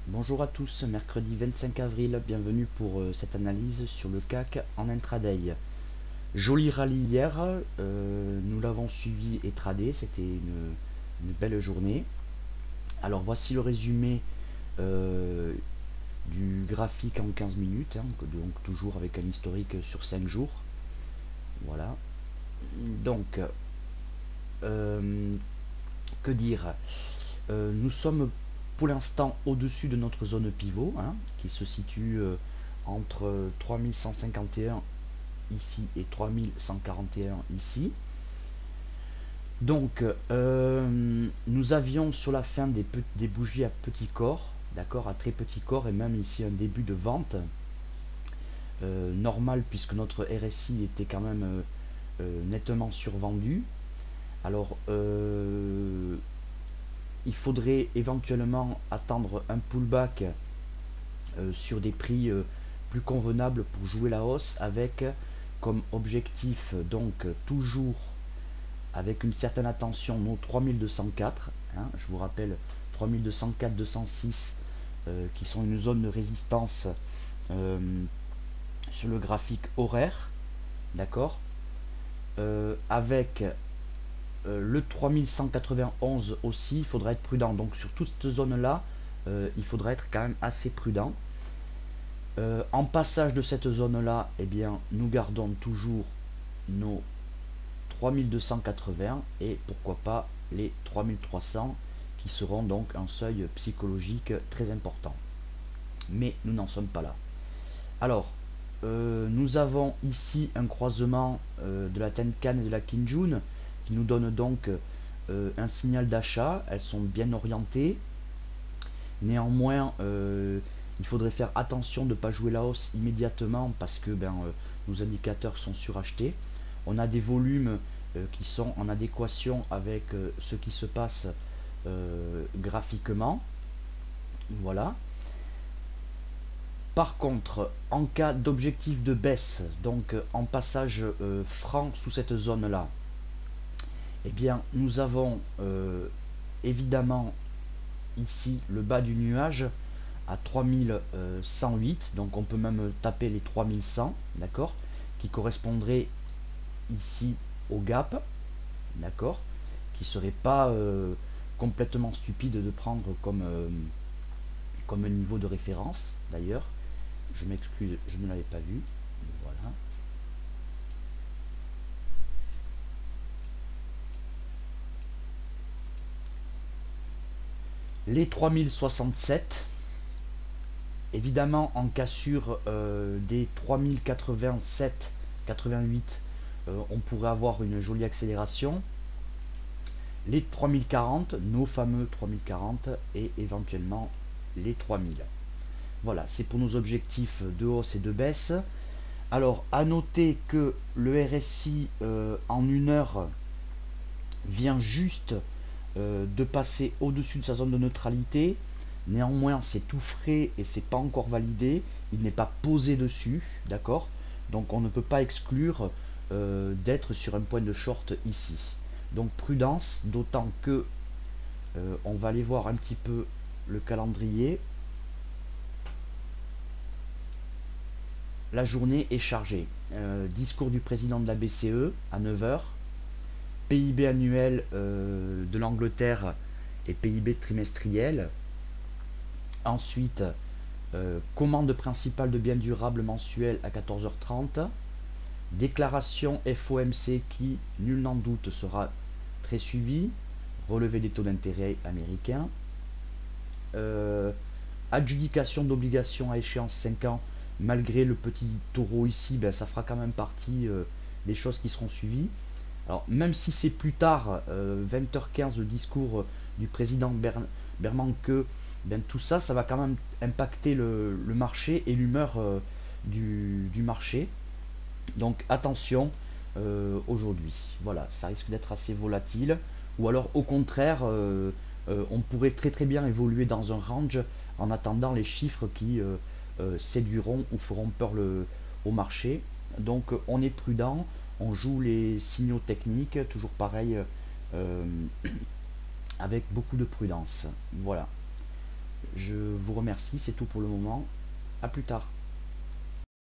Bonjour à tous, mercredi 25 avril, bienvenue pour cette analyse sur le CAC en intraday. Joli rallye hier, nous l'avons suivi et tradé, c'était une belle journée. Alors voici le résumé du graphique en 15 minutes, hein, donc toujours avec un historique sur 5 jours. Voilà. Donc, que dire nous sommes pour l'instant au-dessus de notre zone pivot, hein, qui se situe entre 3151 ici et 3141 ici. Donc, nous avions sur la fin des bougies à petit corps, d'accord, à très petit corps, et même ici un début de vente normal puisque notre RSI était quand même nettement survendu. Alors, il faudrait éventuellement attendre un pullback sur des prix plus convenables pour jouer la hausse avec comme objectif donc toujours avec une certaine attention nos 3204, hein, je vous rappelle 3204 206 qui sont une zone de résistance sur le graphique horaire, d'accord, avec le 3191 aussi, il faudra être prudent. Donc sur toute cette zone-là, il faudra être quand même assez prudent. En passage de cette zone-là, eh bien, nous gardons toujours nos 3280 et pourquoi pas les 3300 qui seront donc un seuil psychologique très important. Mais nous n'en sommes pas là. Alors, nous avons ici un croisement de la Tenkan et de la Kinjun qui nous donne donc un signal d'achat. Elles sont bien orientées. Néanmoins, il faudrait faire attention de ne pas jouer la hausse immédiatement parce que nos indicateurs sont surachetés. On a des volumes qui sont en adéquation avec ce qui se passe graphiquement. Voilà. Par contre, en cas d'objectif de baisse, donc en passage franc sous cette zone-là, eh bien, nous avons évidemment ici le bas du nuage à 3108, donc on peut même taper les 3100, d'accord, qui correspondrait ici au gap, d'accord, qui serait pas complètement stupide de prendre comme un niveau de référence, d'ailleurs. Je m'excuse, je ne l'avais pas vu. Voilà. Les 3067, évidemment en cassure des 3087, 88, on pourrait avoir une jolie accélération. Les 3040, nos fameux 3040 et éventuellement les 3000. Voilà, c'est pour nos objectifs de hausse et de baisse. Alors, à noter que le RSI en une heure vient juste de passer au-dessus de sa zone de neutralité. Néanmoins, c'est tout frais et c'est pas encore validé. Il n'est pas posé dessus, d'accord. Donc, on ne peut pas exclure d'être sur un point de short ici. Donc, prudence, d'autant que on va aller voir un petit peu le calendrier. La journée est chargée. Discours du président de la BCE à 9 h. PIB annuel de l'Angleterre et PIB trimestriel. Ensuite, commande principale de biens durables mensuels à 14h30. Déclaration FOMC qui, nul n'en doute, sera très suivie. Relevé des taux d'intérêt américains. Adjudication d'obligations à échéance 5 ans. Malgré le petit taureau ici, ça fera quand même partie des choses qui seront suivies. Alors, même si c'est plus tard, 20h15, le discours du président Bernanke, tout ça, ça va quand même impacter le marché et l'humeur du marché. Donc, attention aujourd'hui. Voilà, ça risque d'être assez volatile. Ou alors, au contraire, on pourrait très très bien évoluer dans un range en attendant les chiffres qui séduiront ou feront peur au marché. Donc, on est prudent. On joue les signaux techniques, toujours pareil, avec beaucoup de prudence. Voilà. Je vous remercie, c'est tout pour le moment. À plus tard.